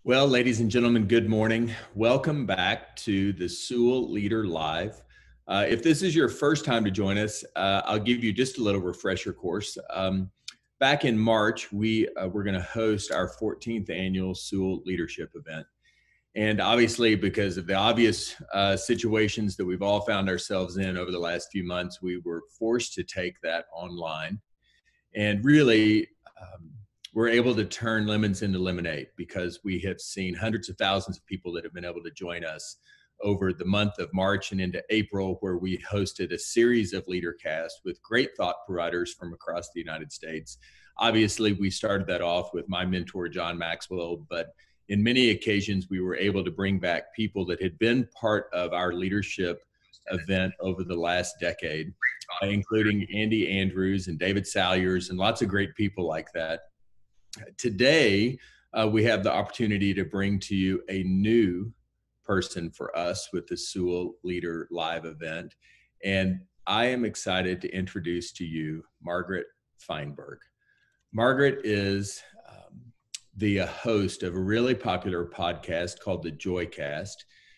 Well, ladies and gentlemen, good morning. Welcome back to the Sewell LeaderLIVE. If this is your first time to join us, I'll give you just a little refresher course. Back in March, we were going to host our 14th annual Sewell Leadership event. And obviously, because of the obvious situations that we've all found ourselves in over the last few months, we were forced to take that online. And really, we're able to turn lemons into lemonade because we have seen hundreds of thousands of people that have been able to join us over the month of March and into April, where we hosted a series of LeaderCasts with great thought providers from across the United States. Obviously, we started that off with my mentor, John Maxwell, but in many occasions, we were able to bring back people that had been part of our leadership event over the last decade, including Andy Andrews and David Salyers and lots of great people like that. Today, we have the opportunity to bring to you a new person for us with the Sewell Leader Live event. And I am excited to introduce to you Margaret Feinberg. Margaret is the host of a really popular podcast called the Joycast.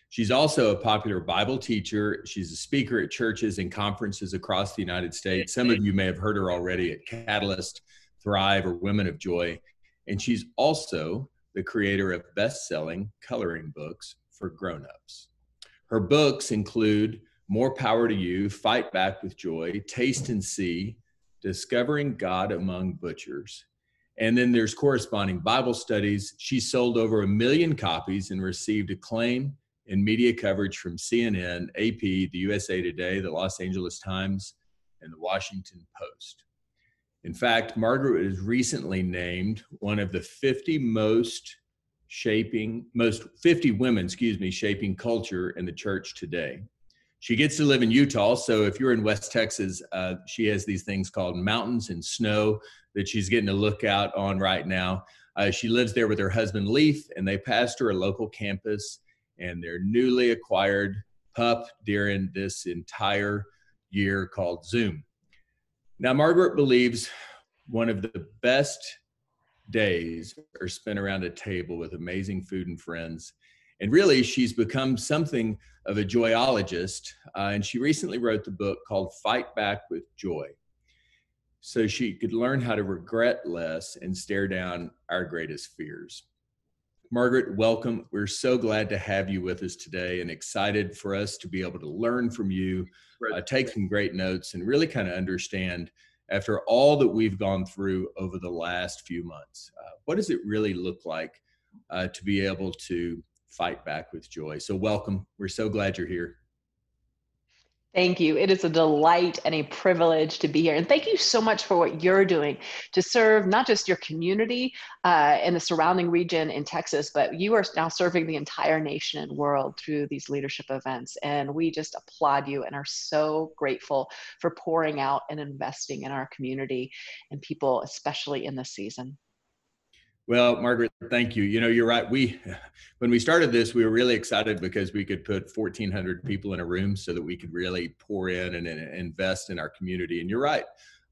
She's also a popular Bible teacher. She's a speaker at churches and conferences across the United States. Some of you may have heard her already at Catalyst, Thrive, or Women of Joy. And she's also the creator of best-selling coloring books for grown-ups. Her books include More Power to You, Fight Back with Joy, Taste and See, Discovering God Among Butchers. And then there's corresponding Bible studies. She sold over 1 million copies and received acclaim and media coverage from CNN, AP, the USA Today, the Los Angeles Times, and the Washington Post. In fact, Margaret was recently named one of the 50 women, shaping culture in the church today. She gets to live in Utah, so if you're in West Texas, she has these things called mountains and snow that she's getting to look out on right now. She lives there with her husband, Leaf, and they pastor a local campus and their newly acquired pup during this entire year called Zoom. Now, Margaret believes one of the best days are spent around a table with amazing food and friends. And really, she's become something of a joy-ologist. And she recently wrote the book called Fight Back with Joy, so she could learn how to regret less and stare down our greatest fears. Margaret, welcome. We're so glad to have you with us today and excited for us to be able to learn from you, take some great notes, and really kind of understand, after all that we've gone through over the last few months, what does it really look like to be able to fight back with joy? So welcome. We're so glad you're here. Thank you. It is a delight and a privilege to be here. And thank you so much for what you're doing to serve not just your community and the surrounding region in Texas, but you are now serving the entire nation and world through these leadership events. And we just applaud you and are so grateful for pouring out and investing in our community and people, especially in this season. Well, Margaret, thank you. You know, you're right. When we started this, we were really excited because we could put 1,400 people in a room so that we could really pour in and invest in our community. And you're right.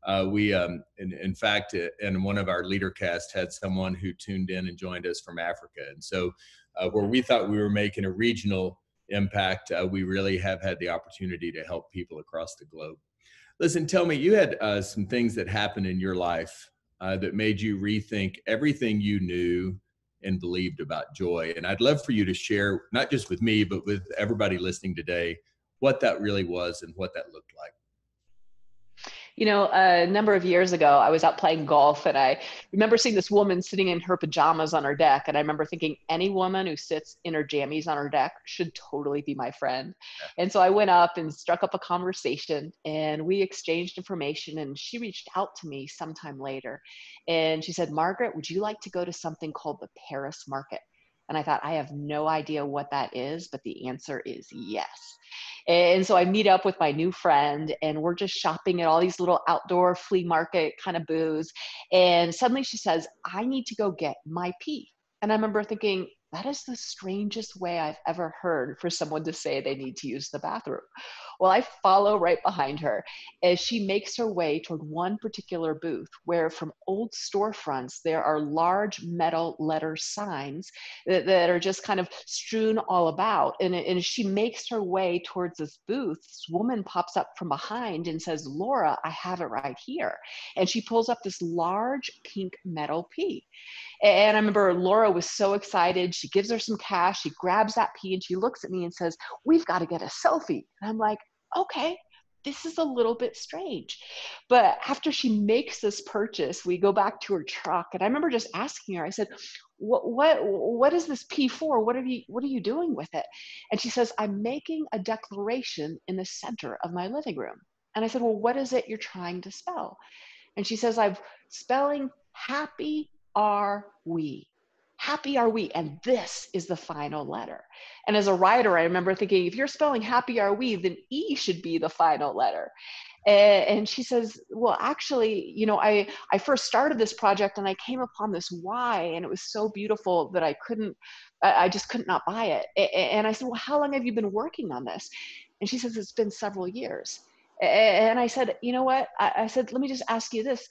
In fact, in one of our LeaderCasts had someone who tuned in and joined us from Africa. And so where we thought we were making a regional impact, we really have had the opportunity to help people across the globe. Listen, tell me, you had some things that happened in your life that made you rethink everything you knew and believed about joy. And I'd love for you to share, not just with me, but with everybody listening today, what that really was and what that looked like. You know, a number of years ago, I was out playing golf and I remember seeing this woman sitting in her pajamas on her deck. And I remember thinking, any woman who sits in her jammies on her deck should totally be my friend. And so I went up and struck up a conversation and we exchanged information, and she reached out to me sometime later. And she said, Margaret, would you like to go to something called the Paris Market? And I thought, I have no idea what that is, but the answer is yes. And so I meet up with my new friend and we're just shopping at all these little outdoor flea market kind of booths. And suddenly she says, I need to go get my pee. And I remember thinking, That is the strangest way I've ever heard for someone to say they need to use the bathroom. Well, I follow right behind her as she makes her way toward one particular booth where, from old storefronts, there are large metal letter signs that are just kind of strewn all about. And as she makes her way towards this booth, this woman pops up from behind and says, "Laura, I have it right here." And she pulls up this large pink metal P. And I remember Laura was so excited. She gives her some cash. She grabs that P and she looks at me and says, "We've got to get a selfie." And I'm like, okay, this is a little bit strange. But after she makes this purchase, we go back to her truck. And I remember just asking her, I said, what is this P for? What are you doing with it? And she says, "I'm making a declaration in the center of my living room." And I said, "Well, what is it you're trying to spell?" And she says, "I'm spelling happy are we. Happy are we. And this is the final letter." And as a writer, I remember thinking, if you're spelling happy are we, then E should be the final letter. And she says, "Well, actually, I first started this project and I came upon this Y and it was so beautiful that I just could not buy it." And I said, "Well, how long have you been working on this?" And she says, "It's been several years." And I said, "You know what?" I said, "Let me just ask you this.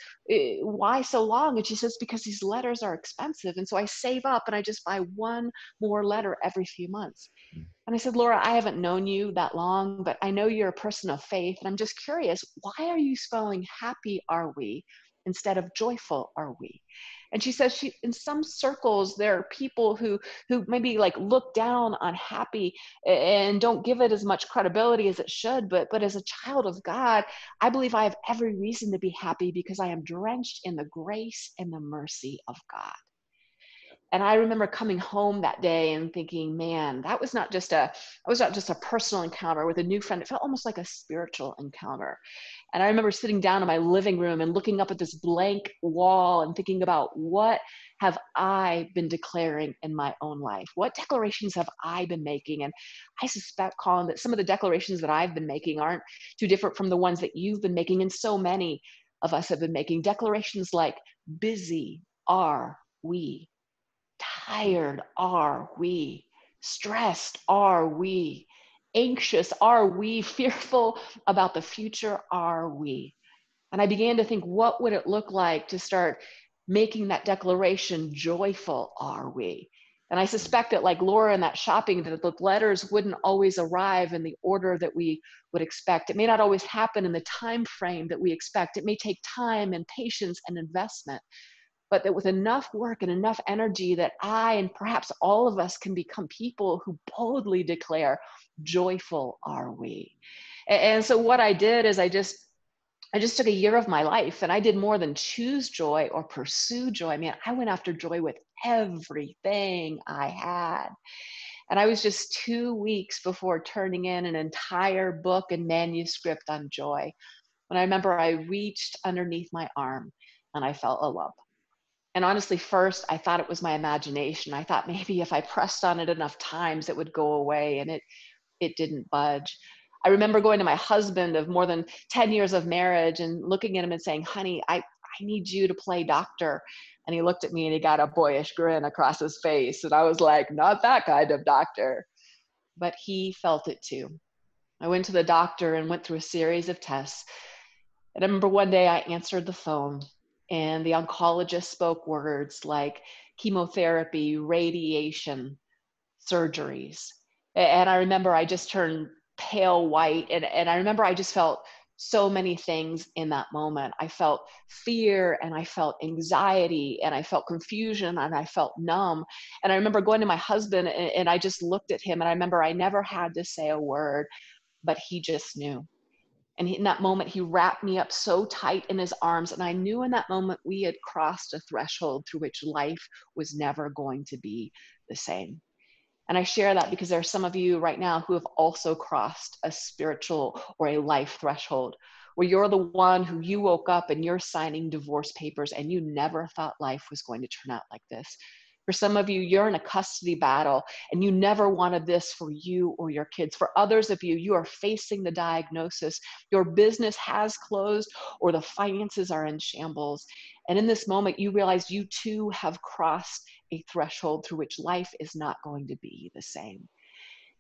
Why so long?" And she says, "Because these letters are expensive. And so I save up and I just buy one more letter every few months." And I said, "Laura, I haven't known you that long, but I know you're a person of faith. And I'm just curious, why are you spelling happy are we instead of joyful are we?" And she says, in some circles, there are people who maybe like look down on happy and don't give it as much credibility as it should. But as a child of God, I believe I have every reason to be happy because I am drenched in the grace and the mercy of God. And I remember coming home that day and thinking, man, that was not just a personal encounter with a new friend. It felt almost like a spiritual encounter. And I remember sitting down in my living room and looking up at this blank wall and thinking about, what have I been declaring in my own life? What declarations have I been making? And I suspect, Colin, that some of the declarations that I've been making aren't too different from the ones that you've been making. And so many of us have been making declarations like, busy are we. Tired are we? Stressed are we? Anxious are we? Fearful about the future are we? And I began to think, what would it look like to start making that declaration, joyful are we? And I suspect that, like Laura in that shopping, that the letters wouldn't always arrive in the order that we would expect. It may not always happen in the time frame that we expect. It may take time and patience and investment, but that with enough work and enough energy that I and perhaps all of us can become people who boldly declare, joyful are we. And so what I did is I just took a year of my life and I did more than choose joy or pursue joy. I mean, I went after joy with everything I had. And I was just 2 weeks before turning in an entire book and manuscript on joy, when I remember I reached underneath my arm and I felt a lump. And honestly, first, I thought it was my imagination. I thought maybe if I pressed on it enough times, it would go away, and it didn't budge. I remember going to my husband of more than 10 years of marriage and looking at him and saying, "Honey, I need you to play doctor." And he looked at me and he got a boyish grin across his face. And I was like, "Not that kind of doctor." But he felt it too. I went to the doctor and went through a series of tests. And I remember one day I answered the phone and the oncologist spoke words like chemotherapy, radiation, surgeries. And I remember I just turned pale white. And I remember I just felt so many things in that moment. I felt fear and I felt anxiety and I felt confusion and I felt numb. And I remember going to my husband and I just looked at him and I remember I never had to say a word, but he just knew. And in that moment, he wrapped me up so tight in his arms. And I knew in that moment we had crossed a threshold through which life was never going to be the same. And I share that because there are some of you right now who have also crossed a spiritual or a life threshold where you're the one who you woke up and you're signing divorce papers and you never thought life was going to turn out like this. For some of you, you're in a custody battle and you never wanted this for you or your kids. For others of you, you are facing the diagnosis. Your business has closed or the finances are in shambles. And in this moment, you realize you too have crossed a threshold through which life is not going to be the same.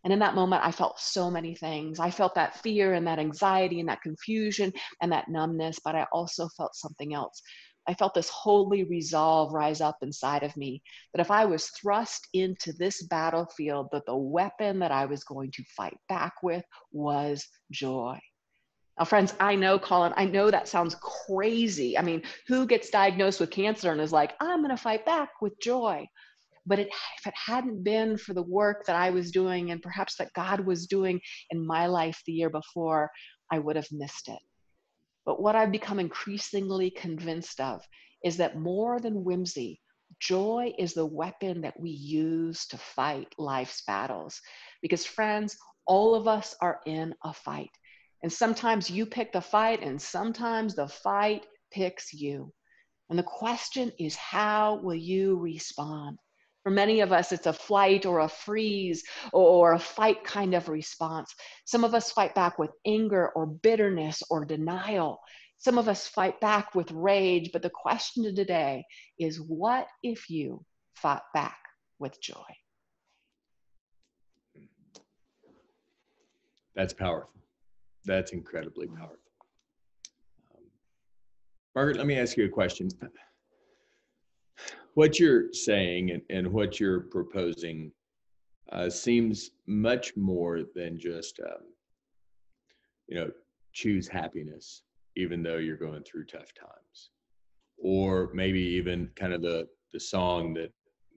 And in that moment, I felt so many things. I felt that fear and that anxiety and that confusion and that numbness, but I also felt something else. I felt this holy resolve rise up inside of me that if I was thrust into this battlefield, that the weapon that I was going to fight back with was joy. Now, friends, I know, Colin, I know that sounds crazy. I mean, who gets diagnosed with cancer and is like, I'm going to fight back with joy? But if it hadn't been for the work that I was doing and perhaps that God was doing in my life the year before, I would have missed it. But what I've become increasingly convinced of is that more than whimsy, joy is the weapon that we use to fight life's battles. Because friends, all of us are in a fight. And sometimes you pick the fight and sometimes the fight picks you. And the question is, how will you respond? For many of us, it's a flight or a freeze or a fight kind of response. Some of us fight back with anger or bitterness or denial. Some of us fight back with rage. But the question of today is, what if you fought back with joy? That's powerful. That's incredibly powerful. Margaret, let me ask you a question. What you're saying and what you're proposing seems much more than just, choose happiness, even though you're going through tough times. Or maybe even kind of the song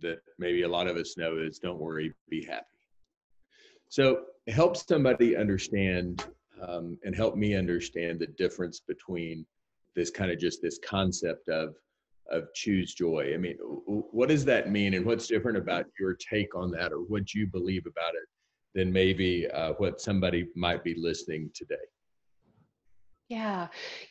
that maybe a lot of us know is "Don't worry, be happy." So help somebody understand and help me understand the difference between this kind of just this concept of choose joy. I mean, what does that mean, and what's different about your take on that, or what you believe about it, than maybe what somebody might be listening today? Yeah.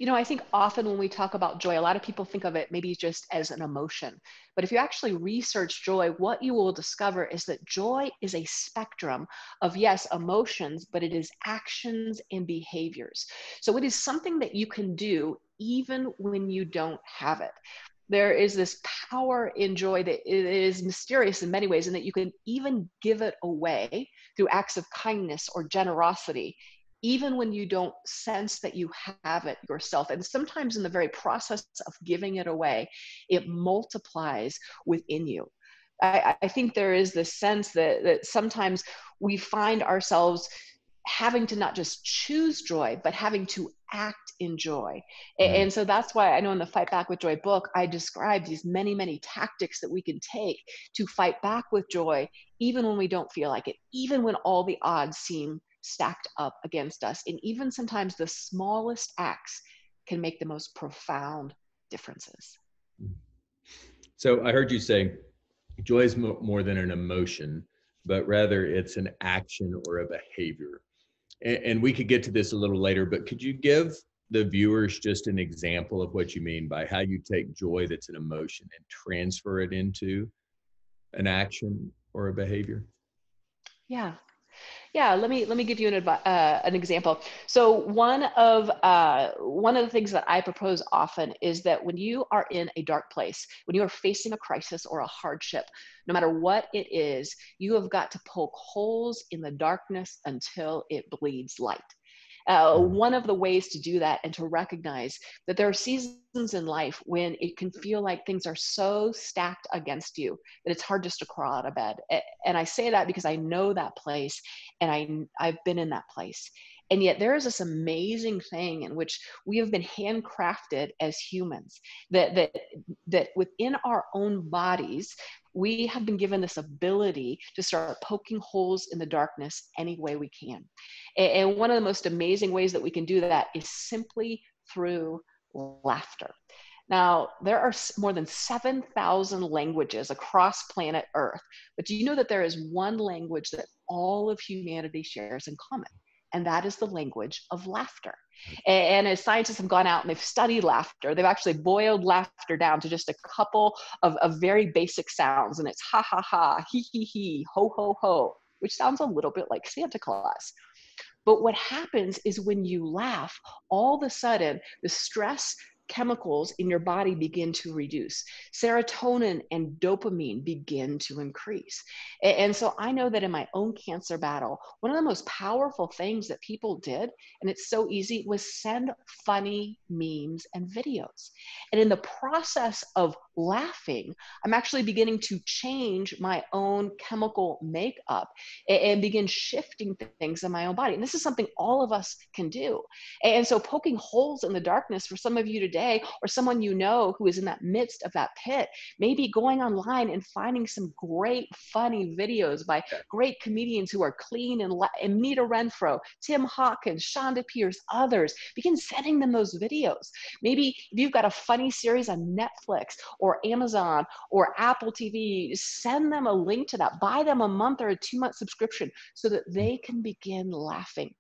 I think often when we talk about joy, a lot of people think of it maybe just as an emotion. But if you actually research joy, what you will discover is that joy is a spectrum of, yes, emotions, but it is actions and behaviors. So it is something that you can do even when you don't have it. There is this power in joy that it is mysterious in many ways, and that you can even give it away through acts of kindness or generosity, even when you don't sense that you have it yourself. And sometimes in the very process of giving it away, it multiplies within you. I think there is this sense that sometimes we find ourselves having to not just choose joy, but having to act in joy. And so that's why I know in the Fight Back with Joy book, I describe these many, many tactics that we can take to fight back with joy, even when we don't feel like it, even when all the odds seem stacked up against us. And even sometimes the smallest acts can make the most profound differences. So I heard you say joy is more than an emotion, but rather it's an action or a behavior. And we could get to this a little later, but could you give the viewers just an example of what you mean by how you take joy that's an emotion and transfer it into an action or a behavior? Yeah, let me give you an example. So one of the things that I propose often is that when you are in a dark place, when you are facing a crisis or a hardship, no matter what it is, you have got to poke holes in the darkness until it bleeds light. One of the ways to do that and to recognize that there are seasons in life when it can feel like things are so stacked against you that it's hard just to crawl out of bed. And I say that because I know that place, and I've been in that place. And yet there is this amazing thing in which we have been handcrafted as humans, that within our own bodies, we have been given this ability to start poking holes in the darkness any way we can. And one of the most amazing ways that we can do that is simply through laughter. Now, there are more than 7,000 languages across planet Earth, but do you know that there is one language that all of humanity shares in common? And that is the language of laughter. And as scientists have gone out and they've studied laughter, they've actually boiled laughter down to just a couple of very basic sounds. And it's ha, ha, ha, he, ho, ho, ho, which sounds a little bit like Santa Claus. But what happens is when you laugh, all of a sudden, the stress chemicals in your body begin to reduce. Serotonin and dopamine begin to increase. And so I know that in my own cancer battle, one of the most powerful things that people did, and it's so easy, was send funny memes and videos. And in the process of laughing, I'm actually beginning to change my own chemical makeup and begin shifting things in my own body. And this is something all of us can do. And so poking holes in the darkness for some of you today, or someone you know who is in that midst of that pit, maybe going online and finding some great funny videos by great comedians who are clean and Mita Renfro, Tim Hawkins, Shonda Pierce, others. Begin sending them those videos. Maybe if you've got a funny series on Netflix or Amazon or Apple TV, send them a link to that. Buy them a month or a 2-month subscription so that they can begin laughing.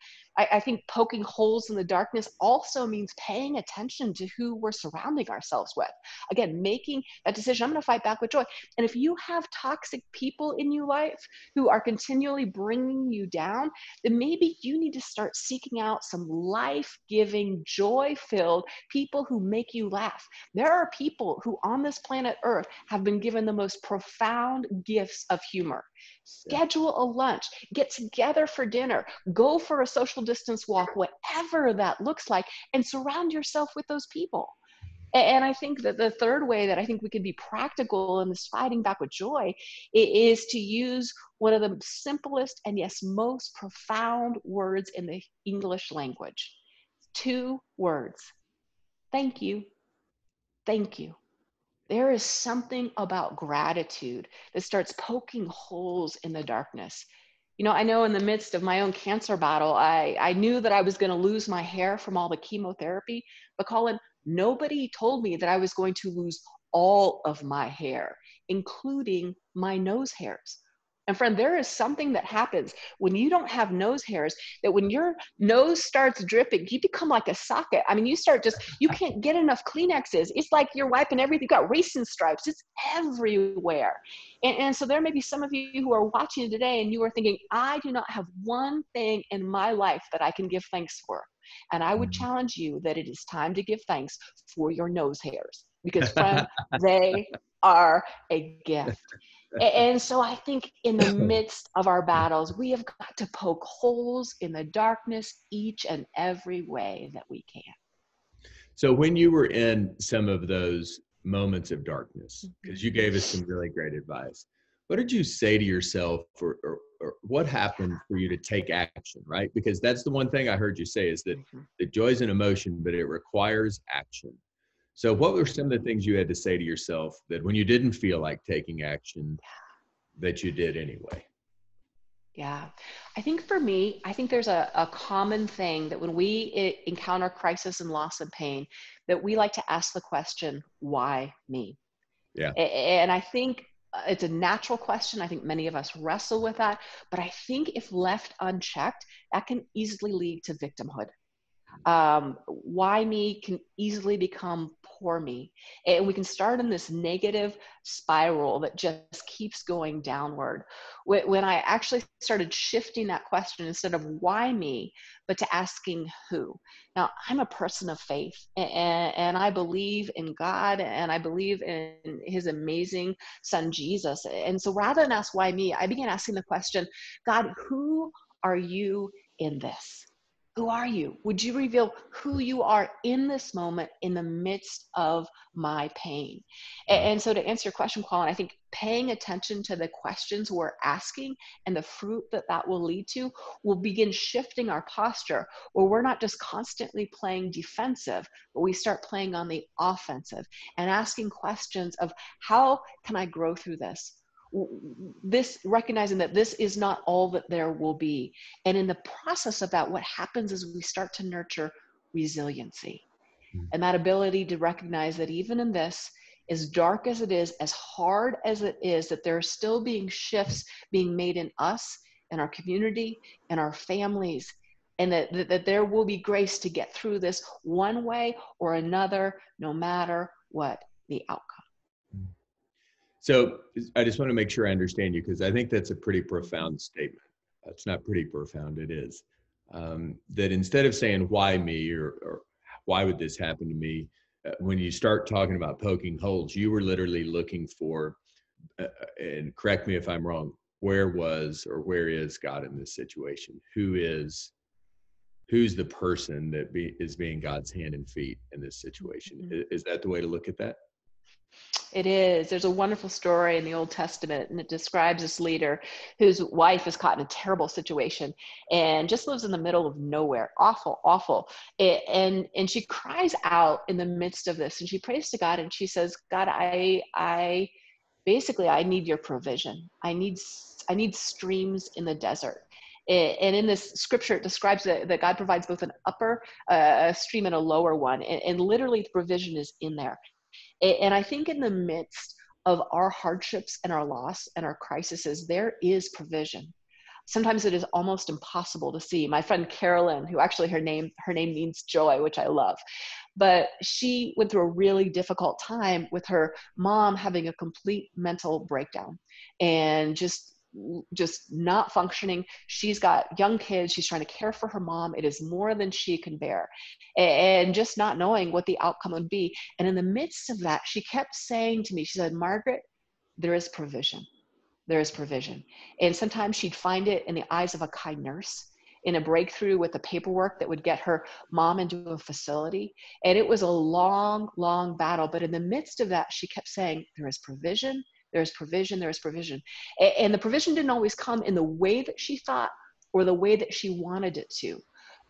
I think poking holes in the darkness also means paying attention to who we're surrounding ourselves with. Again, making that decision, I'm going to fight back with joy. And if you have toxic people in your life who are continually bringing you down, then maybe you need to start seeking out some life-giving, joy-filled people who make you laugh. There are people who on this planet Earth have been given the most profound gifts of humor. Schedule a lunch, get together for dinner, go for a social distance walk, whatever that looks like, and surround yourself with those people. And I think that the third way that I think we can be practical in this fighting back with joy is to use one of the simplest and yes, most profound words in the English language. 2 words. Thank you. Thank you. There is something about gratitude that starts poking holes in the darkness. You know, I know in the midst of my own cancer battle, I knew that I was going to lose my hair from all the chemotherapy, but Colin, nobody told me that I was going to lose all of my hair, including my nose hairs. And friend, there is something that happens when you don't have nose hairs, that when your nose starts dripping, you become like a socket. I mean, you can't get enough Kleenexes. It's like you're wiping everything. You've got racing stripes. It's everywhere. And so there may be some of you who are watching today and you are thinking, I do not have one thing in my life that I can give thanks for. And I would challenge you that it is time to give thanks for your nose hairs, because friend, they are a gift. And so I think in the midst of our battles, we have got to poke holes in the darkness each and every way that we can. So when you were in some of those moments of darkness, because you gave us some really great advice, what did you say to yourself, or what happened for you to take action, right? Because that's the one thing I heard you say is that the joy is an emotion, but it requires action. So what were some of the things you had to say to yourself that when you didn't feel like taking action, that you did anyway? Yeah, I think for me, I think there's a common thing that when we encounter crisis and loss and pain, that we like to ask the question, why me? Yeah. And I think it's a natural question. I think many of us wrestle with that, but I think if left unchecked, that can easily lead to victimhood. Why me can easily become poor me. And we can start in this negative spiral that just keeps going downward. When I actually started shifting that question, instead of why me, but to asking who. Now, I'm a person of faith, and I believe in God, and I believe in his amazing son, Jesus. And so rather than ask why me, I began asking the question, God, who are you in this? Who are you? Would you reveal who you are in this moment in the midst of my pain? And so to answer your question, Colin, I think paying attention to the questions we're asking and the fruit that that will lead to will begin shifting our posture, where we're not just constantly playing defensive, but we start playing on the offensive and asking questions of how can I grow through this? This, recognizing that this is not all that there will be. And in the process of that, what happens is we start to nurture resiliency and that ability to recognize that even in this, as dark as it is, as hard as it is, that there are still being shifts being made in us, in our community, in our families, and that there will be grace to get through this one way or another, no matter what the outcome. So I just want to make sure I understand you, because I think that's a pretty profound statement. It's not pretty profound, it is. That instead of saying, why me, or why would this happen to me? when you start talking about poking holes, you were literally looking for, and correct me if I'm wrong, where is God in this situation? Who's the person that is being God's hand and feet in this situation? Mm-hmm. Is that the way to look at that? It is. There's a wonderful story in the Old Testament, and it describes this leader whose wife is caught in a terrible situation and just lives in the middle of nowhere. Awful, awful. And she cries out in the midst of this, and she prays to God, and she says, God, I basically, I need your provision. I need streams in the desert. And in this scripture, it describes that God provides both an upper stream and a lower one. And literally the provision is in there. And I think in the midst of our hardships and our loss and our crises, there is provision. Sometimes it is almost impossible to see. My friend Carolyn, who actually her name means joy, which I love, but she went through a really difficult time with her mom having a complete mental breakdown and just not functioning. She's got young kids. She's trying to care for her mom. It is more than she can bear, and just not knowing what the outcome would be. And in the midst of that, she kept saying to me, she said, Margaret, there is provision. There is provision. And sometimes she'd find it in the eyes of a kind nurse, in a breakthrough with the paperwork that would get her mom into a facility. And it was a long, long battle. But in the midst of that, she kept saying, there is provision, there is provision, there is provision. And the provision didn't always come in the way that she thought or the way that she wanted it to.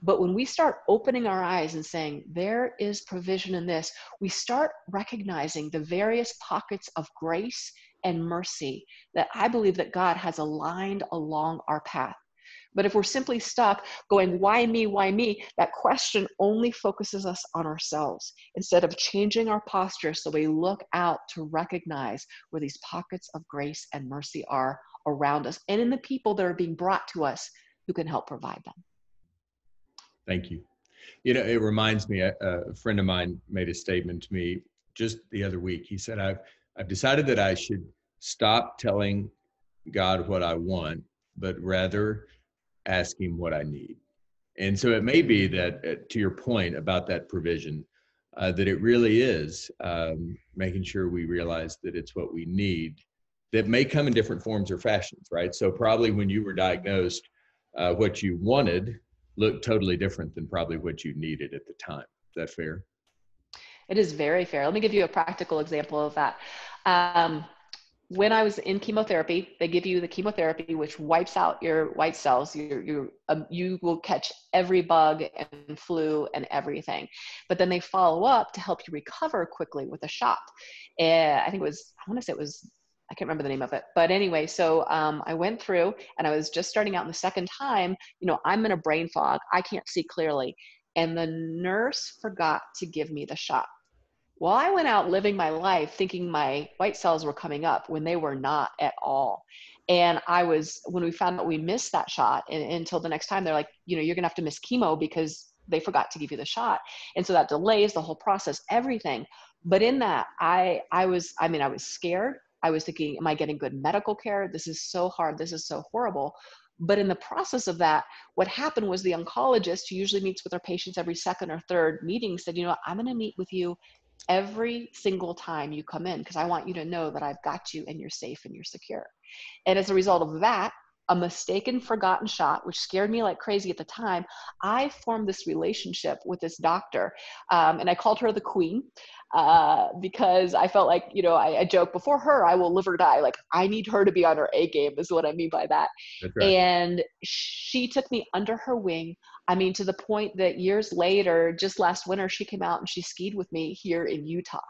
But when we start opening our eyes and saying, there is provision in this, we start recognizing the various pockets of grace and mercy that I believe that God has aligned along our path. But if we're simply stuck going, why me, that question only focuses us on ourselves instead of changing our posture so we look out to recognize where these pockets of grace and mercy are around us and in the people that are being brought to us who can help provide them. Thank you. You know, it reminds me, a friend of mine made a statement to me just the other week. He said, I've decided that I should stop telling God what I want, but rather ask him what I need. And so it may be that, to your point about that provision, that it really is making sure we realize that it's what we need that may come in different forms or fashions, right? So probably when you were diagnosed, what you wanted looked totally different than probably what you needed at the time. Is that fair? It is very fair. Let me give you a practical example of that. When I was in chemotherapy, they give you the chemotherapy, which wipes out your white cells. You will catch every bug and flu and everything. But then they follow up to help you recover quickly with a shot. And I can't remember the name of it. But anyway, so I went through and I was just starting out in the second time, I'm in a brain fog. I can't see clearly. And the nurse forgot to give me the shot. Well, I went out living my life thinking my white cells were coming up when they were not at all. And when we found out we missed that shot until the next time, they're like, you're going to have to miss chemo because they forgot to give you the shot. And so that delays the whole process, everything. But in that, I was scared. I was thinking, am I getting good medical care? This is so hard. This is so horrible. But in the process of that, what happened was the oncologist, who usually meets with our patients every second or third meeting, said, I'm going to meet with you every single time you come in because I want you to know that I've got you and you're safe and you're secure. And as a result of that, a mistaken forgotten shot, which scared me like crazy at the time, I formed this relationship with this doctor. And I called her the queen because I felt like, I joke, before her, I will live or die. Like, I need her to be on her A game is what I mean by that. That's right. And she took me under her wing. To the point that years later, just last winter, she came out and she skied with me here in Utah.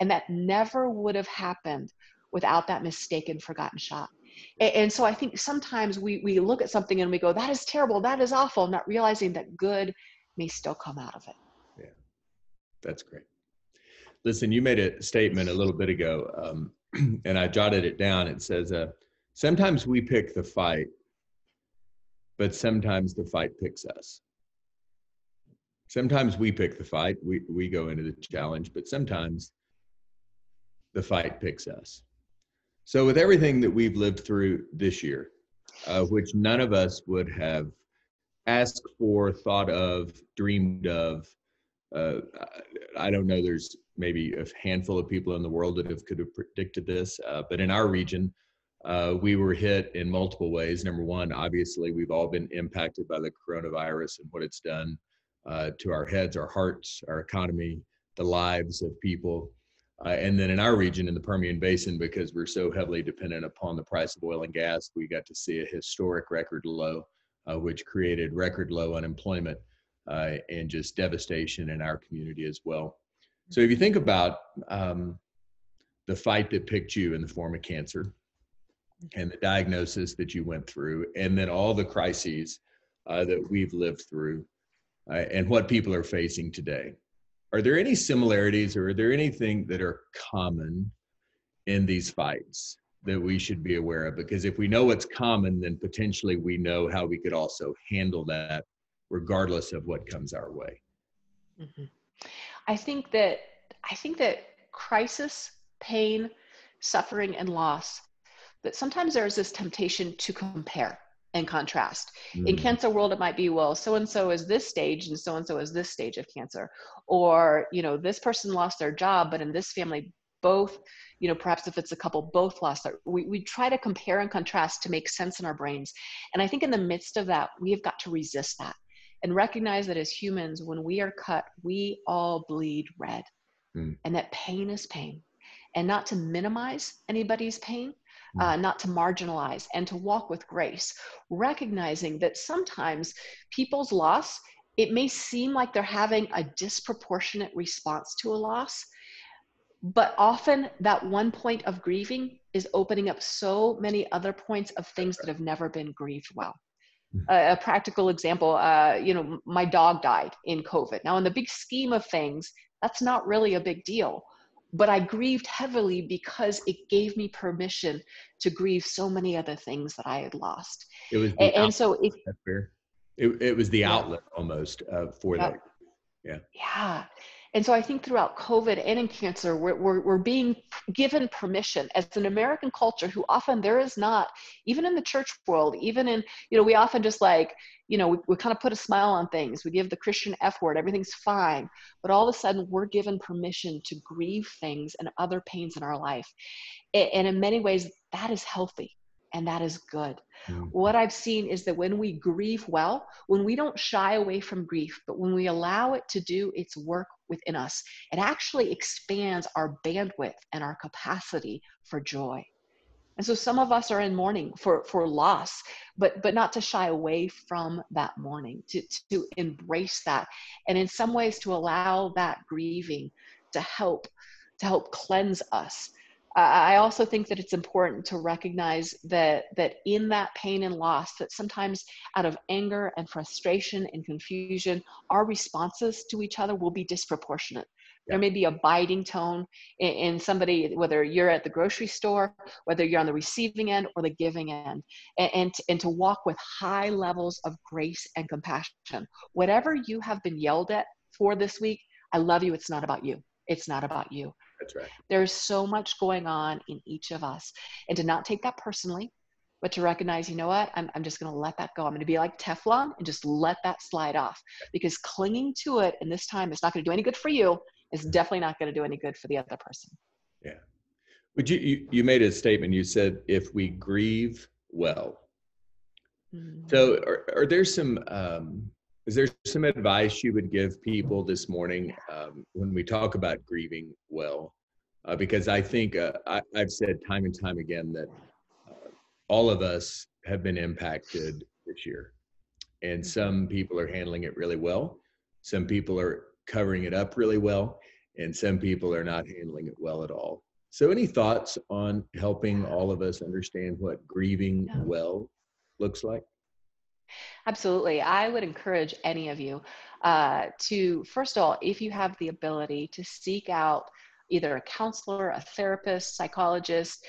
And that never would have happened without that mistaken forgotten shot. And so I think sometimes we look at something and we go, that is terrible, that is awful, not realizing that good may still come out of it. Yeah, that's great. Listen, you made a statement a little bit ago, and I jotted it down. It says, sometimes we pick the fight, but sometimes the fight picks us. Sometimes we pick the fight, we go into the challenge, but sometimes the fight picks us. So with everything that we've lived through this year, which none of us would have asked for, thought of, dreamed of, uh, I don't know, there's maybe a handful of people in the world that could have predicted this, but in our region, we were hit in multiple ways. Number one, obviously, we've all been impacted by the coronavirus and what it's done to our heads, our hearts, our economy, the lives of people. And then in our region, in the Permian Basin, because we're so heavily dependent upon the price of oil and gas, we got to see a historic record low, which created record low unemployment and just devastation in our community as well. So if you think about the fight that picked you in the form of cancer, and the diagnosis that you went through, and then all the crises that we've lived through, and what people are facing today. Are there any similarities, or are there anything that are common in these fights that we should be aware of? Because if we know what's common, then potentially we know how we could also handle that regardless of what comes our way. Mm-hmm. I think that crisis, pain, suffering, and loss, that sometimes there is this temptation to compare and contrast. In cancer world, it might be, well, so-and-so is this stage and so-and-so is this stage of cancer. Or, this person lost their job, but in this family, both, perhaps if it's a couple, both lost their, we try to compare and contrast to make sense in our brains. And I think in the midst of that, we have got to resist that and recognize that as humans, when we are cut, we all bleed red, and that pain is pain, and not to minimize anybody's pain, not to marginalize, and to walk with grace, recognizing that sometimes people's loss, it may seem like they're having a disproportionate response to a loss, but often that one point of grieving is opening up so many other points of things that have never been grieved well. A practical example, my dog died in COVID. Now, in the big scheme of things, that's not really a big deal. But I grieved heavily because it gave me permission to grieve so many other things that I had lost. It was the and so if that's fair. It was the outlet almost for that. Yeah. And so I think throughout COVID and in cancer, we're being given permission as an American culture who often there is not, even in the church world, even in, we often just we kind of put a smile on things. We give the Christian F word, everything's fine. But all of a sudden we're given permission to grieve things and other pains in our life. And in many ways that is healthy. And that is good. What I've seen is that when we grieve well, when we don't shy away from grief, but when we allow it to do its work within us, it actually expands our bandwidth and our capacity for joy. And so some of us are in mourning for loss, but not to shy away from that mourning, to embrace that. And in some ways to allow that grieving to help cleanse us. I also think that it's important to recognize that in that pain and loss, that sometimes out of anger and frustration and confusion, our responses to each other will be disproportionate. There may be a biting tone in somebody, whether you're at the grocery store, whether you're on the receiving end or the giving end, and to walk with high levels of grace and compassion. Whatever you have been yelled at for this week, I love you. It's not about you. It's not about you. That's right. There's so much going on in each of us, and to not take that personally, but to recognize, you know what, I'm just going to let that go. I'm going to be like Teflon and just let that slide off, because clinging to it in this time is not going to do any good for you. It's definitely not going to do any good for the other person. Yeah. Would you made a statement. You said, if we grieve well. So are there some, is there some advice you would give people this morning when we talk about grieving well? Because I think I've said time and time again that all of us have been impacted this year. And some people are handling it really well. Some people are covering it up really well. And some people are not handling it well at all. So any thoughts on helping all of us understand what grieving well looks like? Absolutely. I would encourage any of you to, first of all, if you have the ability, to seek out either a counselor, a therapist, psychologist,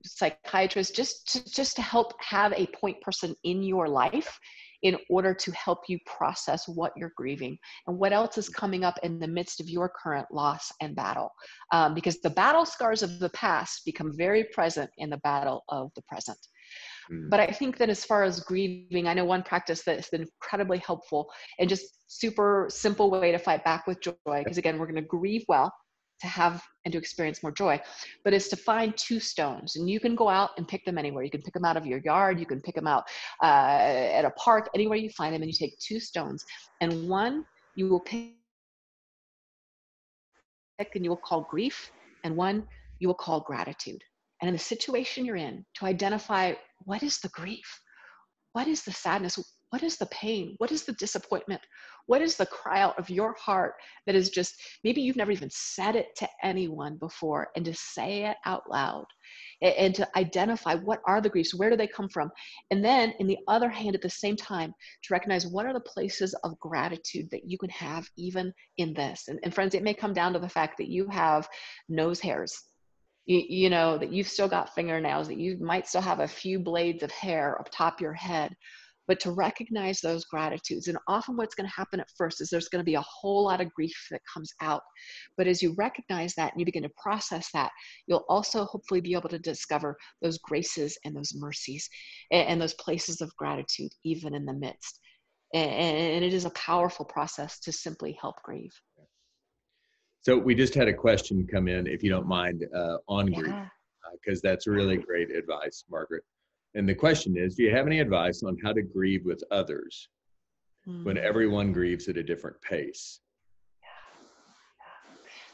psychiatrist, just to help have a point person in your life in order to help you process what you're grieving and what else is coming up in the midst of your current loss and battle. Because the battle scars of the past become very present in the battle of the present. Mm. But I think that as far as grieving, I know one practice that's been incredibly helpful and just super simple way to fight back with joy, because again, we're going to grieve well to have and to experience more joy, but is to find two stones. And you can go out and pick them anywhere. You can pick them out of your yard. You can pick them out at a park, anywhere you find them. And you take two stones, and one you will pick and you will call grief, and one you will call gratitude. And in the situation you're in, to identify what is the grief, what is the sadness, what is the pain, what is the disappointment, what is the cry out of your heart that is just, maybe you've never even said it to anyone before, and to say it out loud, and to identify what are the griefs, where do they come from, and then in the other hand at the same time to recognize what are the places of gratitude that you can have even in this. And friends, it may come down to the fact that you have nose hairs, you know, that you've still got fingernails, that you might still have a few blades of hair up top your head, but to recognize those gratitudes. And often what's going to happen at first is there's going to be a whole lot of grief that comes out. But as you recognize that and you begin to process that, you'll also hopefully be able to discover those graces and those mercies and those places of gratitude, even in the midst. And it is a powerful process to simply help grieve. So we just had a question come in, if you don't mind, on grief, Yeah. because that's really great advice, Margaret. And the question is, do you have any advice on how to grieve with others when everyone grieves at a different pace?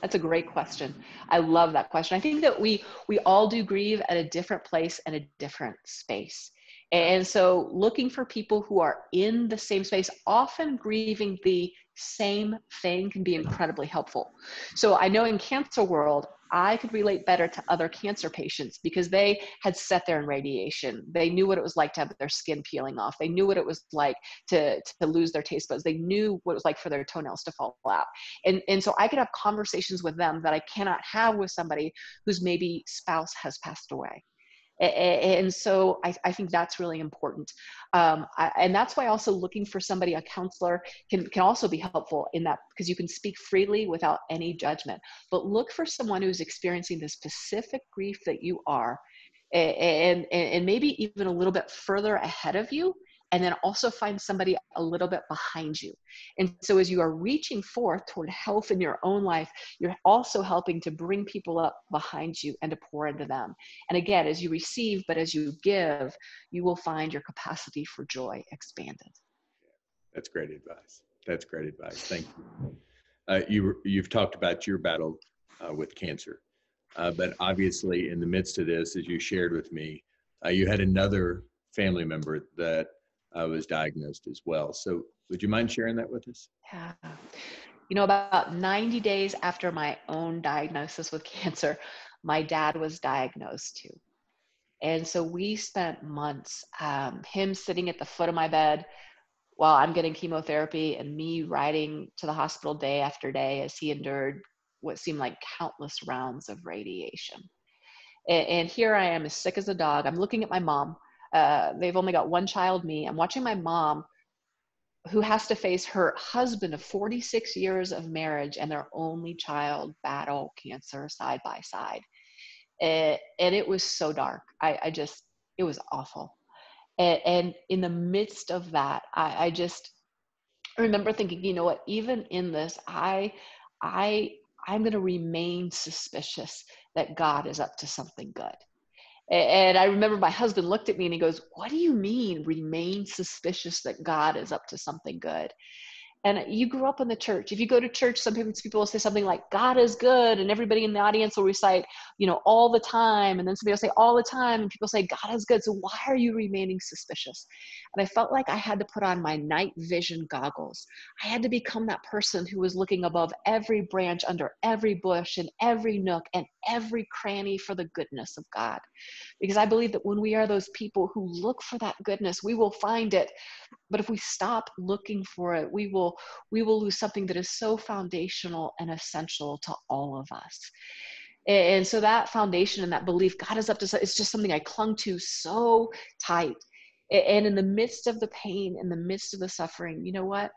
That's a great question. I love that question. I think that we all do grieve at a different place and a different space. And so looking for people who are in the same space, often grieving the same thing, can be incredibly helpful. So I know in cancer world, I could relate better to other cancer patients because they had sat there in radiation. They knew what it was like to have their skin peeling off. They knew what it was like to lose their taste buds. They knew what it was like for their toenails to fall out. And so I could have conversations with them that I cannot have with somebody whose maybe spouse has passed away. And so I think that's really important. And that's why also looking for somebody, a counselor, can also be helpful in that, because you can speak freely without any judgment. But look for someone who's experiencing the specific grief that you are, and maybe even a little bit further ahead of you, and then also find somebody a little bit behind you. And so as you are reaching forth toward health in your own life, you're also helping to bring people up behind you and to pour into them. And again, as you receive, but as you give, you will find your capacity for joy expanded. That's great advice. That's great advice. Thank you. You've talked about your battle with cancer, but obviously in the midst of this, as you shared with me, you had another family member that was diagnosed as well. So would you mind sharing that with us? Yeah. You know, about 90 days after my own diagnosis with cancer, my dad was diagnosed too. And so we spent months, him sitting at the foot of my bed while I'm getting chemotherapy, and me riding to the hospital day after day as he endured what seemed like countless rounds of radiation. And here I am, as sick as a dog. I'm looking at my mom. They've only got one child, me. I'm watching my mom, who has to face her husband of 46 years of marriage and their only child battle cancer side by side. And it was so dark. It was awful. And in the midst of that, I remember thinking, you know what, even in this, I'm going to remain suspicious that God is up to something good. And I remember my husband looked at me and he goes, "What do you mean, remain suspicious that God is up to something good?" And you grew up in the church. If you go to church, sometimes people will say something like, "God is good," and everybody in the audience will recite, you know, "all the time." And then somebody will say, "all the time," and people say, "God is good." So why are you remaining suspicious? And I felt like I had to put on my night vision goggles. I had to become that person who was looking above every branch, under every bush, and every nook, and every cranny for the goodness of God. Because I believe that when we are those people who look for that goodness, we will find it. But if we stop looking for it, we will lose something that is so foundational and essential to all of us. And so that foundation and that belief, God is up to, it's just something I clung to so tight. And in the midst of the pain, in the midst of the suffering, you know what?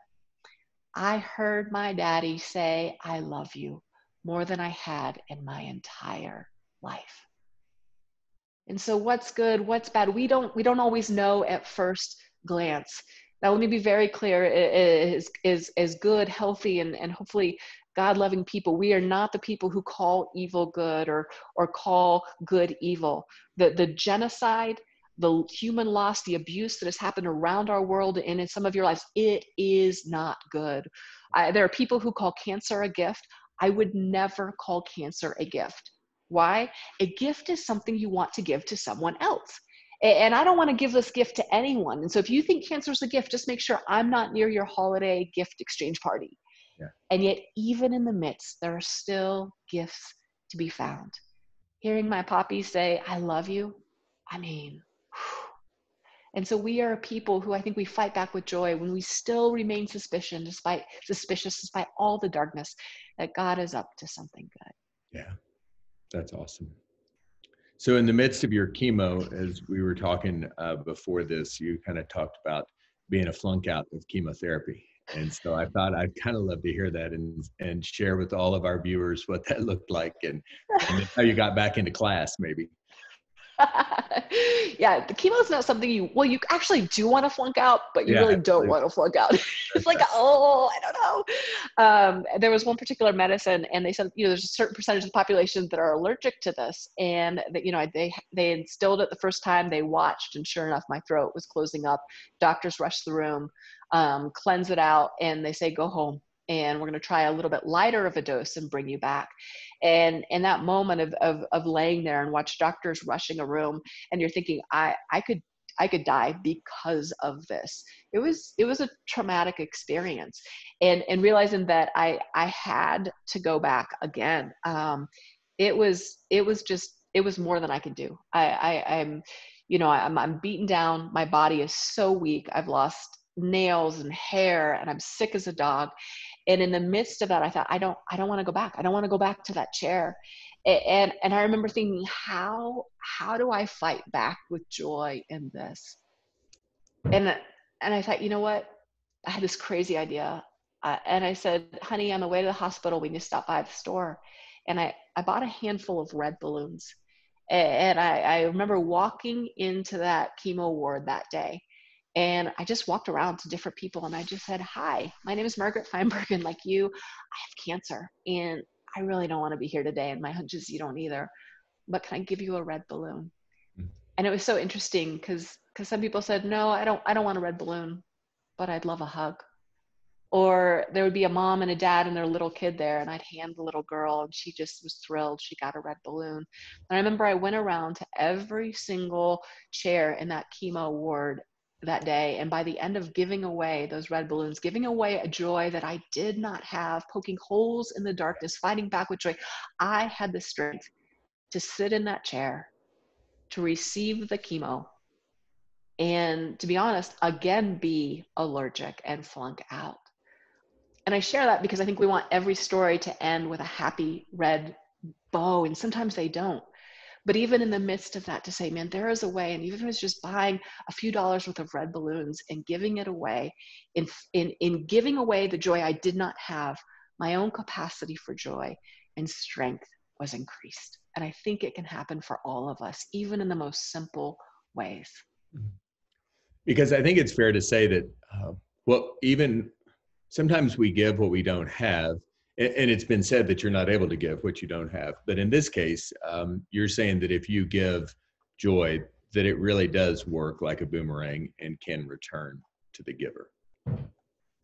I heard my daddy say, "I love you," more than I had in my entire life. And so what's good, what's bad, we don't always know at first glance. Now, let me be very clear, is good, healthy, and hopefully God-loving people. We are not the people who call evil good or call good evil. The genocide, the human loss, the abuse that has happened around our world and in some of your lives, it is not good. There are people who call cancer a gift. I would never call cancer a gift. Why? A gift is something you want to give to someone else. And I don't want to give this gift to anyone. And so if you think cancer is a gift, just make sure I'm not near your holiday gift exchange party. Yeah. And yet, even in the midst, there are still gifts to be found. Hearing my poppy say, I love you, I mean, whew. And so we are people who I think we fight back with joy when we still remain suspicious despite all the darkness, that God is up to something good. Yeah, that's awesome. So in the midst of your chemo, as we were talking before this, you kind of talked about being a flunk out of chemotherapy. And so I thought I'd kind of love to hear that and share with all of our viewers what that looked like and how you got back into class, maybe. Yeah, the chemo is not something you actually do want to flunk out, but you really don't want to flunk out. It's like, oh, I don't know. There was one particular medicine, and they said, there's a certain percentage of the population that are allergic to this, and that they instilled it the first time. They watched, and sure enough, my throat was closing up. Doctors rushed the room, cleanse it out, and they say, go home. And we're going to try a little bit lighter of a dose and bring you back. And in that moment of laying there and watch doctors rushing a room, and you're thinking, I could die because of this. It was a traumatic experience, and realizing that I had to go back again. It was more than I could do. I'm beaten down. My body is so weak. I've lost nails and hair, and I'm sick as a dog. And in the midst of that, I thought, I don't want to go back. I don't want to go back to that chair. And I remember thinking, how do I fight back with joy in this? And I thought, you know what? I had this crazy idea. And I said, honey, on the way to the hospital, we need to stop by the store. And I bought a handful of red balloons. And I remember walking into that chemo ward that day. And I just walked around to different people, and I just said, hi, my name is Margaret Feinberg, and like you, I have cancer, and I really don't want to be here today, and my hunch is you don't either, but can I give you a red balloon? Mm-hmm. And it was so interesting because some people said, no, I don't want a red balloon, but I'd love a hug. Or there would be a mom and a dad and their little kid there, and I'd hand the little girl, and she just was thrilled she got a red balloon. And I remember I went around to every single chair in that chemo ward that day, and by the end of giving away those red balloons, giving away a joy that I did not have, poking holes in the darkness, fighting back with joy, I had the strength to sit in that chair, to receive the chemo, and to be honest, again, be allergic and flunk out. And I share that because I think we want every story to end with a happy red bow, and sometimes they don't. But even in the midst of that, to say, man, there is a way, and even if it's just buying a few dollars worth of red balloons and giving it away, in giving away the joy I did not have, my own capacity for joy and strength was increased. And I think it can happen for all of us, even in the most simple ways. Because I think it's fair to say that, even sometimes we give what we don't have, and it's been said that you're not able to give what you don't have. But in this case, you're saying that if you give joy, that it really does work like a boomerang and can return to the giver.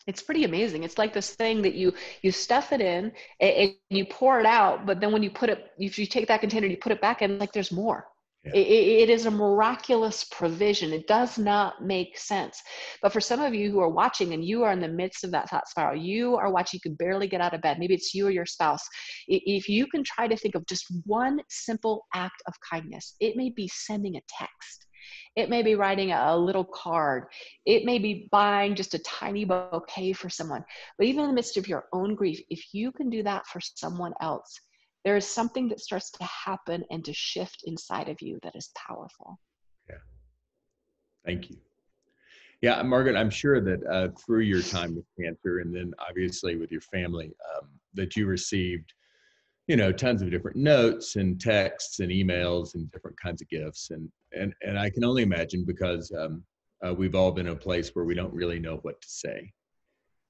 It's pretty amazing. It's like this thing that you stuff it in and you pour it out, but then when you put it, if you take that container, you put it back in, like there's more. Yeah. It is a miraculous provision. It does not make sense. But for some of you who are watching and you are in the midst of that thought spiral, you are watching, you can barely get out of bed. Maybe it's you or your spouse. If you can try to think of just one simple act of kindness, it may be sending a text. It may be writing a little card. It may be buying just a tiny bouquet for someone. But even in the midst of your own grief, if you can do that for someone else, there is something that starts to happen and to shift inside of you that is powerful. Yeah. Thank you. Yeah, Margaret, I'm sure that through your time with cancer and then obviously with your family, that you received tons of different notes and texts and emails and different kinds of gifts. And I can only imagine, because we've all been in a place where we don't really know what to say.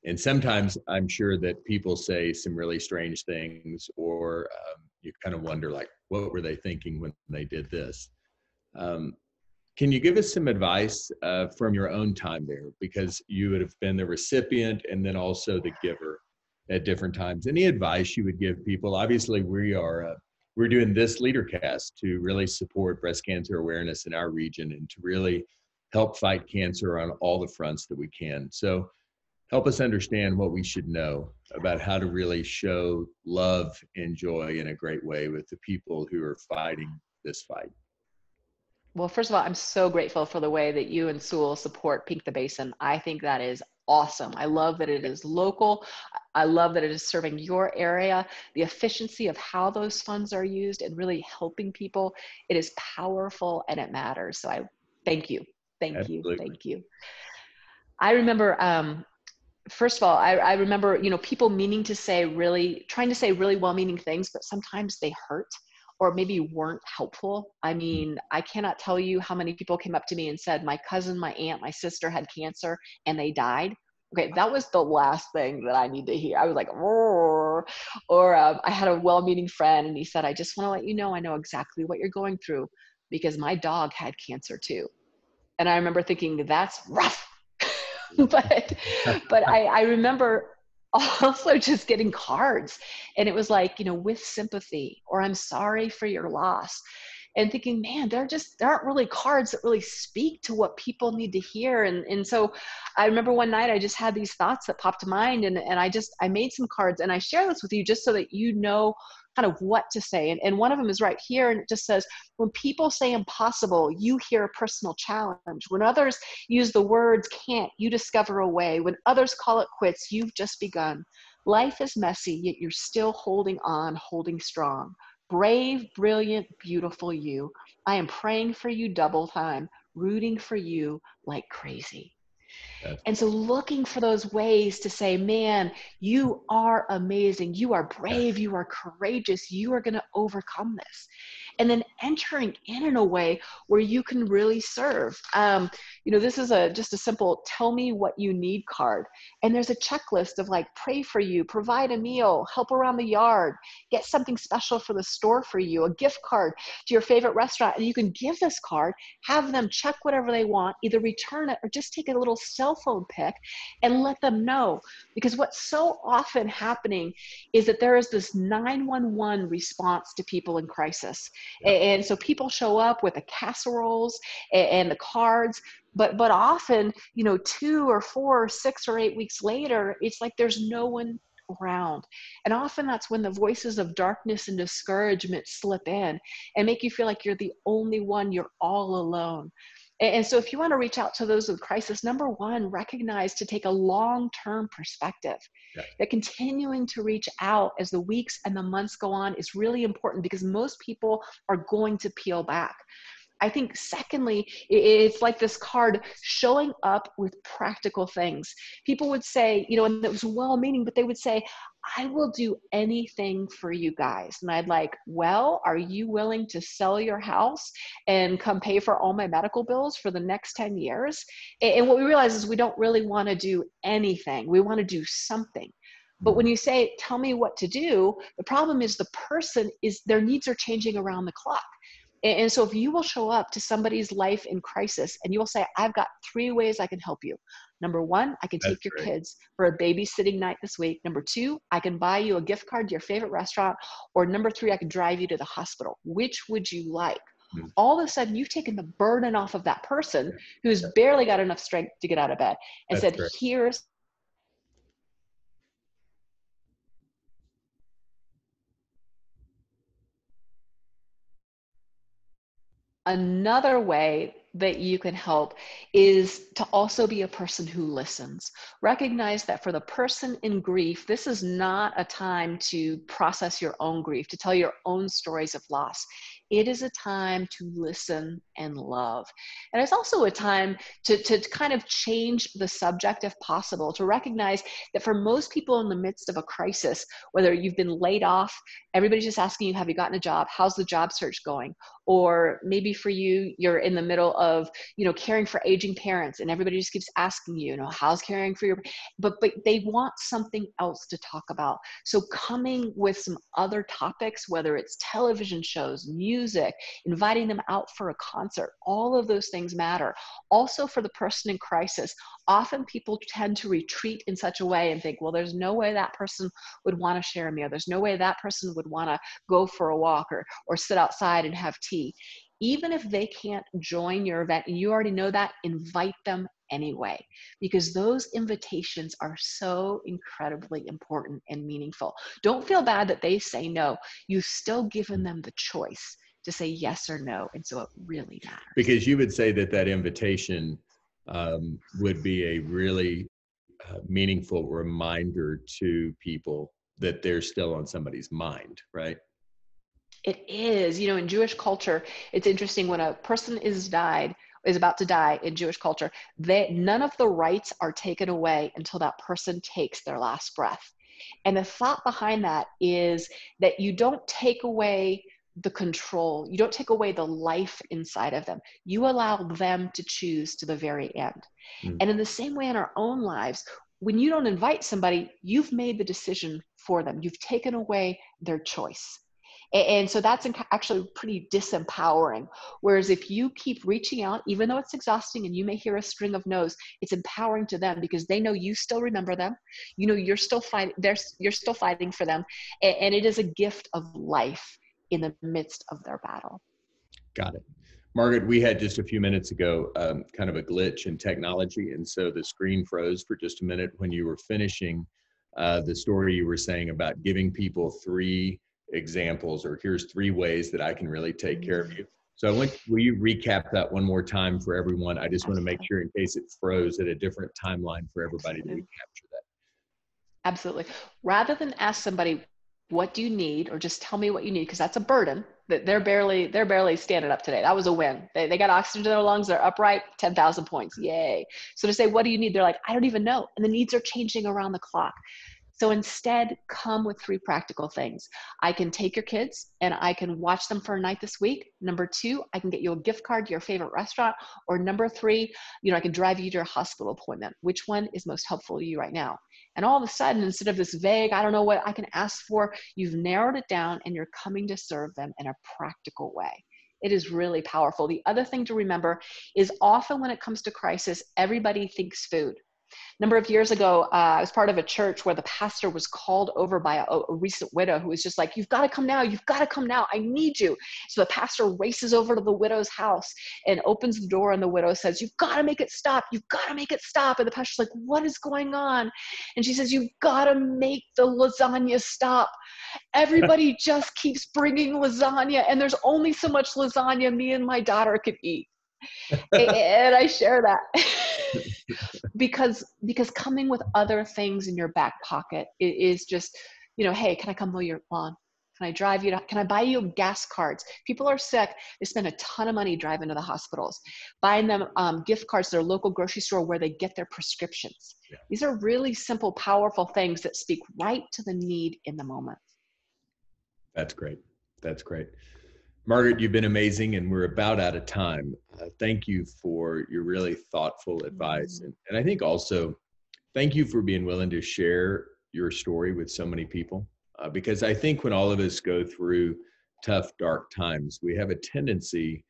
And sometimes I'm sure that people say some really strange things, or you kind of wonder, like, what were they thinking when they did this? Can you give us some advice from your own time there? Because you would have been the recipient and then also the giver at different times. Any advice you would give people? Obviously, we're doing this LeaderCast to really support breast cancer awareness in our region and to really help fight cancer on all the fronts that we can. So help us understand what we should know about how to really show love and joy in a great way with the people who are fighting this fight. Well, first of all, I'm so grateful for the way that you and Sewell support Pink the Basin. I think that is awesome. I love that it is local. I love that it is serving your area. The efficiency of how those funds are used and really helping people, it is powerful and it matters. So I thank you. Thank you. Absolutely. Thank you. I remember, first of all, I remember, people trying to say really well-meaning things, but sometimes they hurt or maybe weren't helpful. I mean, I cannot tell you how many people came up to me and said, my cousin, my aunt, my sister had cancer and they died. Okay, that was the last thing that I need to hear. I was like, or I had a well-meaning friend and he said, I just want to let you know, I know exactly what you're going through because my dog had cancer too. And I remember thinking, that's rough. but I remember also just getting cards, and it was like, with sympathy, or I'm sorry for your loss, and thinking, man, there aren't really cards that really speak to what people need to hear. And so I remember one night I just had these thoughts that popped to mind, and I made some cards, and I share this with you just so that you know kind of what to say. And one of them is right here, and it just says, when people say impossible, you hear a personal challenge. When others use the words can't, you discover a way. When others call it quits, you've just begun. Life is messy, yet you're still holding on, holding strong. Brave, brilliant, beautiful you. I am praying for you double time, rooting for you like crazy. And so looking for those ways to say, man, you are amazing. You are brave. You are courageous. You are going to overcome this. And then entering in a way where you can really serve. This is just a simple tell me what you need card. And there's a checklist of like, pray for you, provide a meal, help around the yard, get something special for the store for you, a gift card to your favorite restaurant. And you can give this card, have them check whatever they want, either return it or just take a little cell phone pic and let them know. Because what's so often happening is that there is this 911 response to people in crisis. Yeah. And so people show up with the casseroles and the cards, but often, 2 or 4 or 6 or 8 weeks later, it's like there's no one around. And often that's when the voices of darkness and discouragement slip in and make you feel like you're the only one, you're all alone. And so if you want to reach out to those with crisis, number one, recognize to take a long-term perspective. Yeah. That continuing to reach out as the weeks and the months go on is really important because most people are going to peel back. I think secondly, it's like this card showing up with practical things. People would say, and it was well-meaning, but they would say, I will do anything for you guys. And I'd like, well, are you willing to sell your house and come pay for all my medical bills for the next 10 years? And what we realize is we don't really want to do anything. We want to do something. But when you say, tell me what to do, the problem is their needs are changing around the clock. And so if you will show up to somebody's life in crisis and you will say, I've got 3 ways I can help you. Number 1, I can take your kids for a babysitting night this week. Number 2, I can buy you a gift card to your favorite restaurant. Or number 3, I can drive you to the hospital. Which would you like? Mm-hmm. All of a sudden, you've taken the burden off of that person who's barely got enough strength to get out of bed and said, here's another way that you can help is to also be a person who listens. Recognize that for the person in grief, this is not a time to process your own grief, to tell your own stories of loss. It is a time to listen and love. And it's also a time to kind of change the subject if possible, to recognize that for most people in the midst of a crisis, whether you've been laid off, everybody's just asking you, have you gotten a job? How's the job search going? Or maybe for you, you're in the middle of, caring for aging parents, and everybody just keeps asking you, how's caring for your, but they want something else to talk about. So coming with some other topics, whether it's television shows, music, inviting them out for a concert, all of those things matter. Also for the person in crisis, often people tend to retreat in such a way and think, well, there's no way that person would want to share a meal. There's no way that person would want to go for a walk or sit outside and have tea. Even if they can't join your event and you already know that, invite them anyway, because those invitations are so incredibly important and meaningful. Don't feel bad that they say no. You've still given them the choice to say yes or no. And so it really matters. Because you would say that invitation would be a really meaningful reminder to people that they're still on somebody's mind, right? It is. In Jewish culture, it's interesting, when a person is about to die in Jewish culture, none of the rights are taken away until that person takes their last breath. And the thought behind that is that you don't take away the control. You don't take away the life inside of them. You allow them to choose to the very end. And in the same way in our own lives, when you don't invite somebody, you've made the decision for them. You've taken away their choice. And so that's actually pretty disempowering. Whereas if you keep reaching out, even though it's exhausting and you may hear a string of no's, it's empowering to them because they know you still remember them. You're still fighting. You're still fighting for them, and it is a gift of life in the midst of their battle. Got it. Margaret, we had just a few minutes ago kind of a glitch in technology, and so the screen froze for just a minute when you were finishing the story you were saying about giving people 3 examples, or here's 3 ways that I can really take care of you. So will you recap that one more time for everyone? I just want to make sure, in case it froze, at a different timeline for everybody, that we capture that. Absolutely. Rather than ask somebody, what do you need? Or just tell me what you need, because that's a burden. That they're barely standing up today. That was a win. They got oxygen to their lungs. They're upright. 10,000 points. Yay. So to say, what do you need? They're like, I don't even know. And the needs are changing around the clock. So instead, come with 3 practical things. I can take your kids and I can watch them for a night this week. Number 2, I can get you a gift card to your favorite restaurant. Or number 3, I can drive you to your hospital appointment. Which one is most helpful to you right now? And all of a sudden, instead of this vague, I don't know what I can ask for, you've narrowed it down and you're coming to serve them in a practical way. It is really powerful. The other thing to remember is, often when it comes to crisis, everybody thinks food. A number of years ago, I was part of a church where the pastor was called over by a recent widow who was just like, you've got to come now. You've got to come now. I need you. So the pastor races over to the widow's house and opens the door, and the widow says, you've got to make it stop. You've got to make it stop. And the pastor's like, what is going on? And she says, you've got to make the lasagna stop. Everybody just keeps bringing lasagna, and there's only so much lasagna me and my daughter could eat. And I share that because coming with other things in your back pocket is just, hey, can I come mow your lawn? Can I drive you can I buy you gas cards? People are sick. They spend a ton of money driving to the hospitals, buying them gift cards to their local grocery store where they get their prescriptions. Yeah. These are really simple, powerful things that speak right to the need in the moment. That's great. That's great. Margaret, you've been amazing, and we're about out of time. Thank you for your really thoughtful advice. And I think also, thank you for being willing to share your story with so many people. Because I think when all of us go through tough, dark times, we have a tendency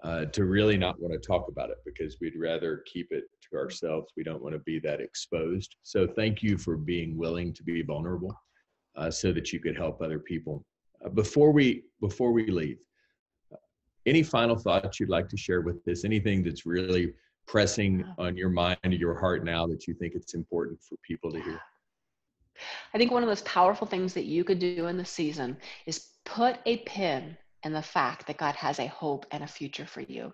to really not want to talk about it because we'd rather keep it to ourselves. We don't want to be that exposed. So thank you for being willing to be vulnerable so that you could help other people. Before we leave, any final thoughts you'd like to share with us? Anything that's really pressing on your mind or your heart now that you think it's important for people to hear? I think one of those powerful things that you could do in the season is put a pin in the fact that God has a hope and a future for you.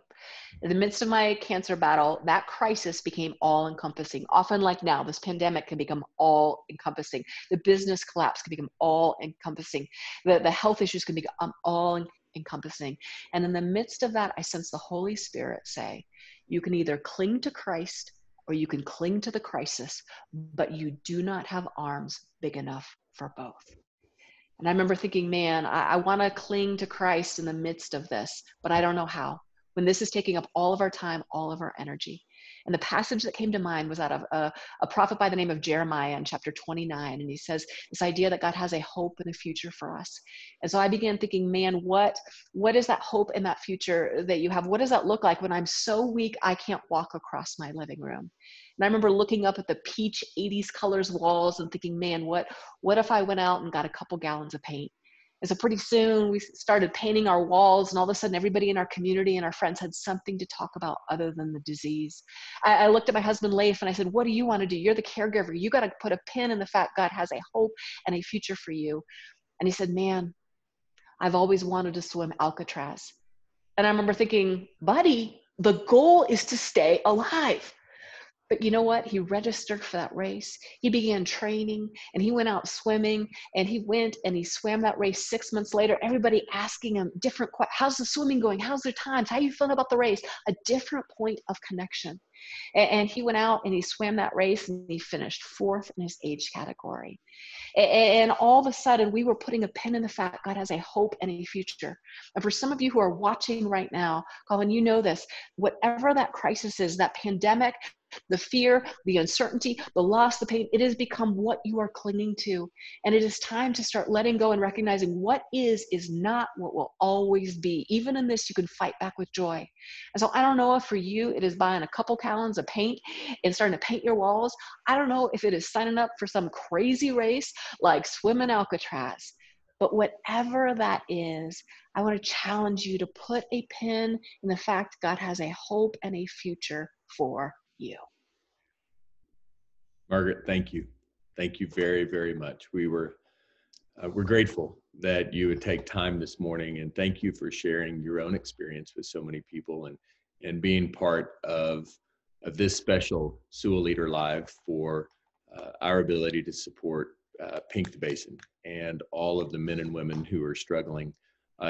In the midst of my cancer battle, that crisis became all-encompassing. Often, like now, this pandemic can become all-encompassing. The business collapse can become all-encompassing. The health issues can become all-encompassing. encompassing. And in the midst of that, I sense the Holy Spirit say, you can either cling to Christ or you can cling to the crisis, but you do not have arms big enough for both. And I remember thinking, man, I want to cling to Christ in the midst of this, but I don't know how. When this is taking up all of our time, all of our energy. And the passage that came to mind was out of a prophet by the name of Jeremiah in chapter 29. And he says this idea that God has a hope and a future for us. And so I began thinking, man, what is that hope and that future that you have? What does that look like when I'm so weak I can't walk across my living room? And I remember looking up at the peach 80s colors walls and thinking, man, what if I went out and got a couple gallons of paint? And so pretty soon we started painting our walls, and all of a sudden everybody in our community and our friends had something to talk about other than the disease. I looked at my husband, Leif, and I said, what do you want to do? You're the caregiver. You got to put a pin in the fact God has a hope and a future for you. And he said, man, I've always wanted to swim Alcatraz. And I remember thinking, buddy, the goal is to stay alive. But you know what? He registered for that race. He began training and he went out swimming, and he went and he swam that race 6 months later. Everybody asking him different questions. How's the swimming going? How's their times? How are you feeling about the race? A different point of connection. And he went out and he swam that race and he finished 4th in his age category. And all of a sudden, we were putting a pin in the fact God has a hope and a future. And for some of you who are watching right now, Colin, you know this, whatever that crisis is, that pandemic, the fear, the uncertainty, the loss, the pain, it has become what you are clinging to. And it is time to start letting go and recognizing what is not what will always be. Even in this, you can fight back with joy. And so I don't know if for you, it is buying a couple gallons of paint and starting to paint your walls. I don't know if it is signing up for some crazy race like swimming Alcatraz. But whatever that is, I want to challenge you to put a pin in the fact God has a hope and a future for you. Margaret, thank you. Thank you very, very much. We're grateful that you would take time this morning, and thank you for sharing your own experience with so many people and being part of this special Sewell Leader Live for our ability to support Pink the Basin and all of the men and women who are struggling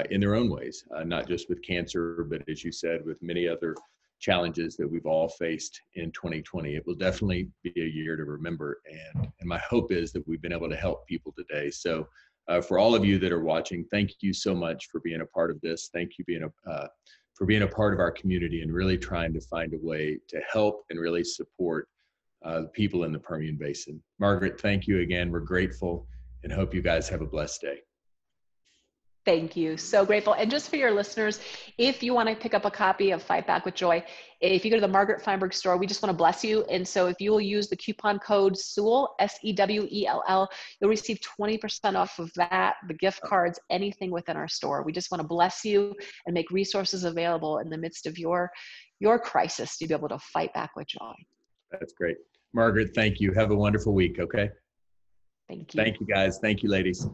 in their own ways, not just with cancer, but as you said, with many other challenges that we've all faced in 2020. It will definitely be a year to remember. And my hope is that we've been able to help people today. So for all of you that are watching, thank you so much for being a part of this. Thank you for being a part of our community and really trying to find a way to help and really support people in the Permian Basin. Margaret, thank you again. We're grateful and hope you guys have a blessed day. Thank you. So grateful. And just for your listeners, if you want to pick up a copy of Fight Back with Joy, if you go to the Margaret Feinberg store, we just want to bless you. And so if you will use the coupon code Sewell, SEWELL, you'll receive 20% off of that, the gift cards, anything within our store. We just want to bless you and make resources available in the midst of your crisis to be able to fight back with joy. That's great. Margaret, thank you. Have a wonderful week, okay? Thank you. Thank you, guys. Thank you, ladies.